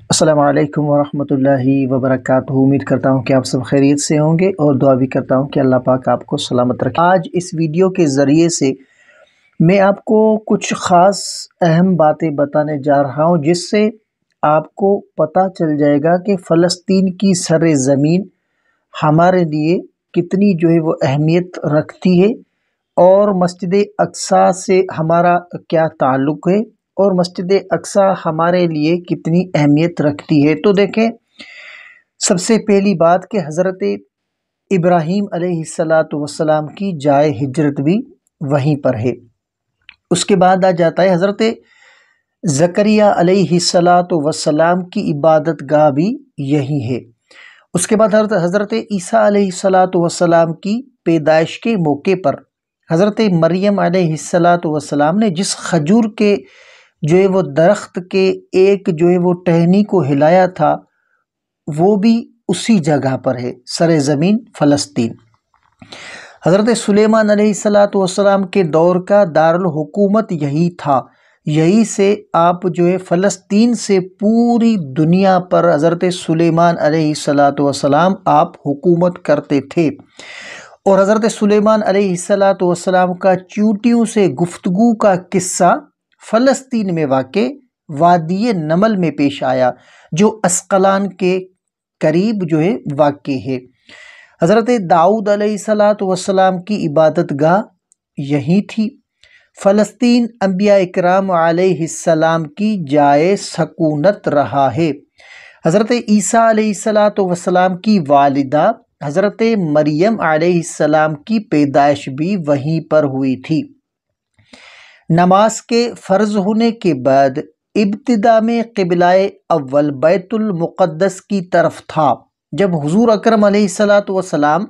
السلام علیکم ورحمۃ اللہ وبرکاتہ۔ امید کرتا ہوں کہ آپ سب خیریت سے ہوں گے اور دعا بھی کرتا ہوں کہ اللہ پاک آپ کو سلامت رکھے۔ آج اس ویڈیو کے ذریعے سے میں آپ کو کچھ خاص اہم باتیں بتانے جا رہا ہوں، جس سے آپ کو پتہ چل جائے گا کہ فلسطین کی سر زمین ہمارے لیے کتنی وہ اہمیت رکھتی ہے، اور مسجد اقصیٰ سے ہمارا کیا تعلق ہے، اور مسجد اقصیٰ ہمارے لیے کتنی اہمیت رکھتی ہے۔ تو دیکھیں، سب سے پہلی بات کہ حضرت ابراہیم علیہ السلام کی جائے ہجرت بھی وہیں پر ہے۔ اس کے بعد آ جاتا ہے حضرت زکریا علیہ السلام کی عبادت گاہ بھی یہی ہے۔ اس کے بعد حضرت عیسیٰ علیہ السلام کی پیدائش کے موقع پر حضرت مریم علیہ السلام نے جس کھجور کے وہ درخت کے ایک وہ ٹہنی کو ہلایا تھا، وہ بھی اسی جگہ پر ہے، سر زمین فلسطین۔ حضرت سلیمان علیہ السلام کے دور کا دارالحکومت یہی تھا، یہی سے آپ فلسطین سے پوری دنیا پر حضرت سلیمان علیہ السلام آپ حکومت کرتے تھے۔ اور حضرت سلیمان علیہ السلام کا چیونٹیوں سے گفتگو کا قصہ فلسطین میں واقع وادی نمل میں پیش آیا، جو اسقلان کے قریب واقع ہے۔ حضرت داؤد علیہ السلام کی عبادت گاہ یہی تھی۔ فلسطین انبیاء اکرام علیہ السلام کی جائے سکونت رہا ہے۔ حضرت عیسیٰ علیہ السلام کی والدہ حضرت مریم علیہ السلام کی پیدائش بھی وہیں پر ہوئی تھی۔ نماز کے فرض ہونے کے بعد ابتدا میں قبلہ اول بیت المقدس کی طرف تھا۔ جب حضور اکرم علیہ السلام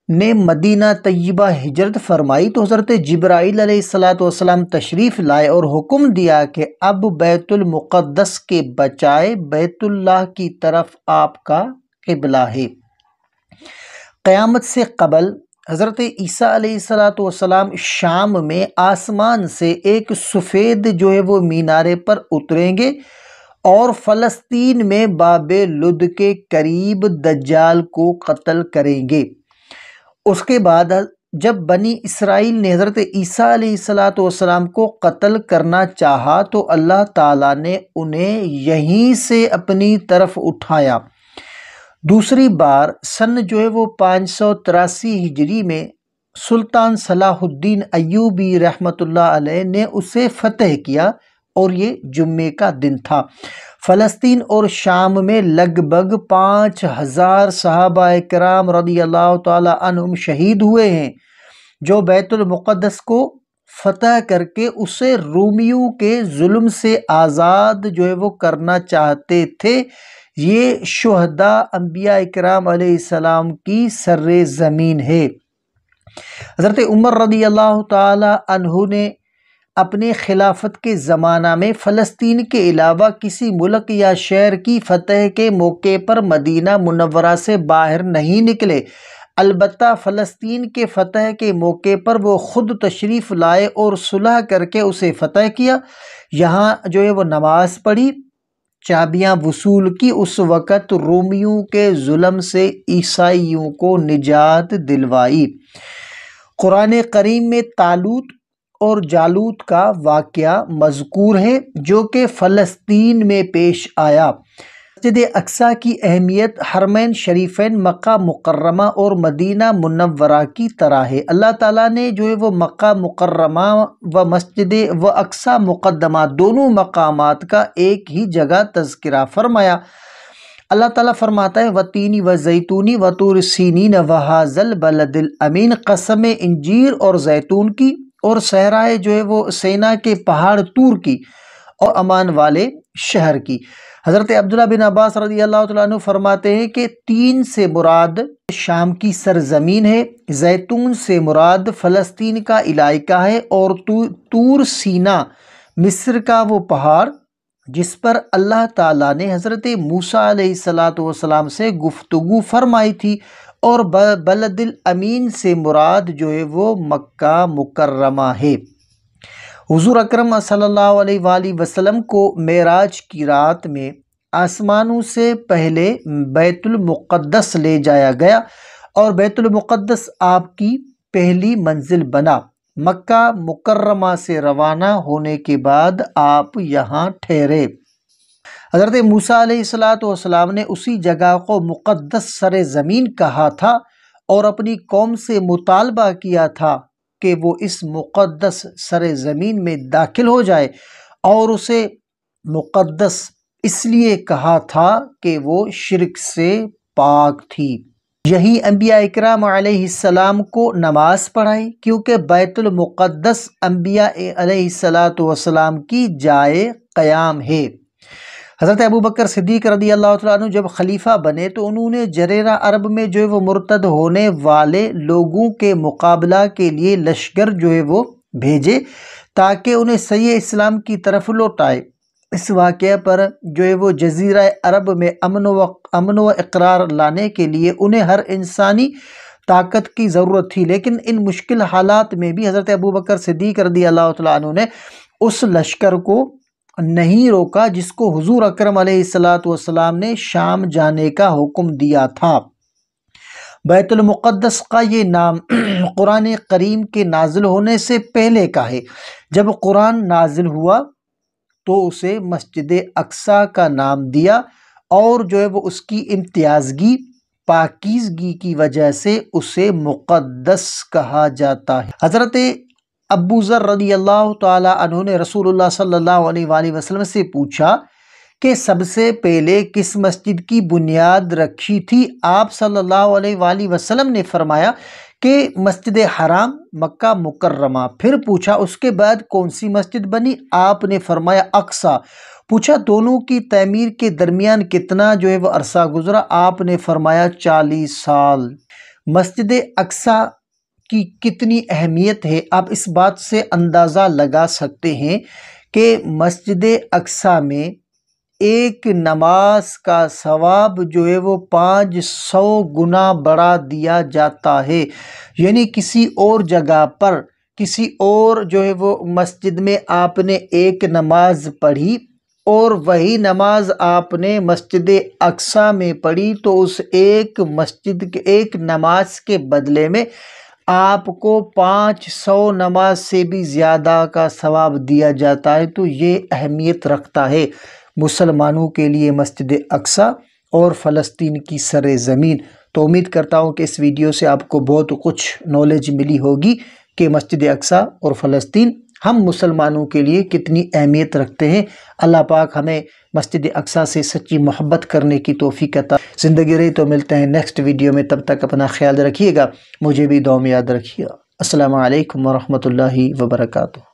نے مدینہ طیبہ ہجرت فرمائی تو حضرت جبرائیل علیہ السلام تشریف لائے اور حکم دیا کہ اب بیت المقدس کے بجائے بیت اللہ کی طرف آپ کا قبلہ ہے۔ قیامت سے قبل حضرت عیسیٰ علیہ السلام شام میں آسمان سے ایک سفید وہ مینارے پر اتریں گے اور فلسطین میں باب لد کے قریب دجال کو قتل کریں گے۔ اس کے بعد جب بنی اسرائیل نے حضرت عیسیٰ علیہ السلام کو قتل کرنا چاہا تو اللہ تعالیٰ نے انہیں یہیں سے اپنی طرف اٹھایا۔ دوسری بار سن 583 ہجری میں سلطان صلاح الدین ایوبی رحمۃ اللہ علیہ نے اسے فتح کیا، اور یہ جمعے کا دن تھا۔ فلسطین اور شام میں لگ بھگ 5000 صحابہ کرام رضی اللہ تعالی عنہم شہید ہوئے ہیں، جو بیت المقدس کو فتح کر کے اسے رومیوں کے ظلم سے آزاد وہ کرنا چاہتے تھے۔ یہ شہداء انبیاء اکرام علیہ السلام کی سر زمین ہے۔ حضرت عمر رضی اللہ تعالی عنہ نے اپنے خلافت کے زمانہ میں فلسطین کے علاوہ کسی ملک یا شہر کی فتح کے موقع پر مدینہ منورہ سے باہر نہیں نکلے، البتہ فلسطین کے فتح کے موقع پر وہ خود تشریف لائے اور صلح کر کے اسے فتح کیا، یہاں وہ نماز پڑھی، چابیاں وصول کی۔ اس وقت رومیوں کے ظلم سے عیسائیوں کو نجات دلوائی۔ قرآن کریم میں طالوت اور جالوت کا واقعہ مذکور ہے، جو کہ فلسطین میں پیش آیا۔ مسجد اقصیٰ کی اہمیت حرمین شریفین مکہ مکرمہ اور مدینہ منورہ کی طرح ہے۔ اللہ تعالیٰ نے وہ مکہ مکرمہ و مسجد و اقصیٰ مقدمہ دونوں مقامات کا ایک ہی جگہ تذکرہ فرمایا۔ اللہ تعالیٰ فرماتا ہے وَتِینِ وَزَیتُونِ وَطُورِ سِینِینَ وَہَٰذَا الْبَلَدِ الْأَمِینِ، قسم انجیر اور زیتون کی اور صحرائے وہ سینا کے پہاڑ طور کی اور امان والے شہر کی۔ حضرت عبداللہ بن عباس رضی اللہ تعالیٰ عنہ فرماتے ہیں کہ تین سے مراد شام کی سرزمین ہے، زیتون سے مراد فلسطین کا علاقہ ہے، اور طور سینا مصر کا وہ پہاڑ جس پر اللہ تعالیٰ نے حضرت موسیٰ علیہ السلام سے گفتگو فرمائی تھی، اور بلد الامین سے مراد وہ مکہ مکرمہ ہے۔ حضور اکرم صلی اللہ علیہ وآلہ وسلم کو معراج کی رات میں آسمانوں سے پہلے بیت المقدس لے جایا گیا اور بیت المقدس آپ کی پہلی منزل بنا۔ مکہ مکرمہ سے روانہ ہونے کے بعد آپ یہاں ٹھہرے۔ حضرت موسیٰ علیہ السلام نے اسی جگہ کو مقدس سرزمین کہا تھا اور اپنی قوم سے مطالبہ کیا تھا کہ وہ اس مقدس سرزمین میں داخل ہو جائے، اور اسے مقدس اس لیے کہا تھا کہ وہ شرک سے پاک تھی۔ یہی انبیاء اکرام علیہ السلام کو نماز پڑھائی، کیونکہ بیت المقدس انبیاء علیہ السلام کی جائے قیام ہے۔ حضرت ابوبکر صدیق رضی اللہ تعالیٰ عنہ جب خلیفہ بنے تو انہوں نے جزیرہ عرب میں جو ہے وہ مرتد ہونے والے لوگوں کے مقابلہ کے لیے لشکر جو ہے وہ بھیجے تاکہ انہیں صحیح اسلام کی طرف لوٹائے۔ اس واقعہ پر جو ہے وہ جزیرہ عرب میں امن و اقرار لانے کے لیے انہیں ہر انسانی طاقت کی ضرورت تھی، لیکن ان مشکل حالات میں بھی حضرت ابوبکر صدیق رضی اللہ تعالیٰ عنہ نے اس لشکر کو نہیں روکا جس کو حضور اکرم علیہ السلام نے شام جانے کا حکم دیا تھا۔ بیت المقدس کا یہ نام قرآن کریم کے نازل ہونے سے پہلے کا ہے۔ جب قرآن نازل ہوا تو اسے مسجد اقصیٰ کا نام دیا، اور جو ہے وہ اس کی امتیازگی پاکیزگی کی وجہ سے اسے مقدس کہا جاتا ہے۔ حضرت ابو ذر رضی اللہ تعالی عنہ نے رسول اللہ صلی اللہ علیہ وآلہ وسلم سے پوچھا کہ سب سے پہلے کس مسجد کی بنیاد رکھی تھی؟ آپ صلی اللہ علیہ وآلہ وسلم نے فرمایا کہ مسجد حرام مکہ مکرمہ۔ پھر پوچھا اس کے بعد کون سی مسجد بنی؟ آپ نے فرمایا اقصیٰ۔ پوچھا دونوں کی تعمیر کے درمیان کتنا جو ہے وہ عرصہ گزرا؟ آپ نے فرمایا 40 سال۔ مسجد اقصیٰ کی کتنی اہمیت ہے آپ اس بات سے اندازہ لگا سکتے ہیں کہ مسجد اقصیٰ میں ایک نماز کا ثواب جو ہے وہ 500 گنا بڑھا دیا جاتا ہے۔ یعنی کسی اور جگہ پر، کسی اور جو ہے وہ مسجد میں آپ نے ایک نماز پڑھی اور وہی نماز آپ نے مسجد اقصیٰ میں پڑھی تو اس ایک نماز کے بدلے میں آپ کو 500 نماز سے بھی زیادہ کا ثواب دیا جاتا ہے۔ تو یہ اہمیت رکھتا ہے مسلمانوں کے لیے مسجد اقصیٰ اور فلسطین کی سرزمین۔ تو امید کرتا ہوں کہ اس ویڈیو سے آپ کو بہت کچھ نالج ملی ہوگی کہ مسجد اقصیٰ اور فلسطین ہم مسلمانوں کے لیے کتنی اہمیت رکھتے ہیں۔ اللہ پاک ہمیں مسجد اقصیٰ سے سچی محبت کرنے کی توفیق عطا۔ زندگی رہی تو ملتے ہیں نیکسٹ ویڈیو میں، تب تک اپنا خیال رکھیے گا، مجھے بھی دعا میں یاد رکھیے گا۔ السلام علیکم ورحمۃ اللہ وبرکاتہ۔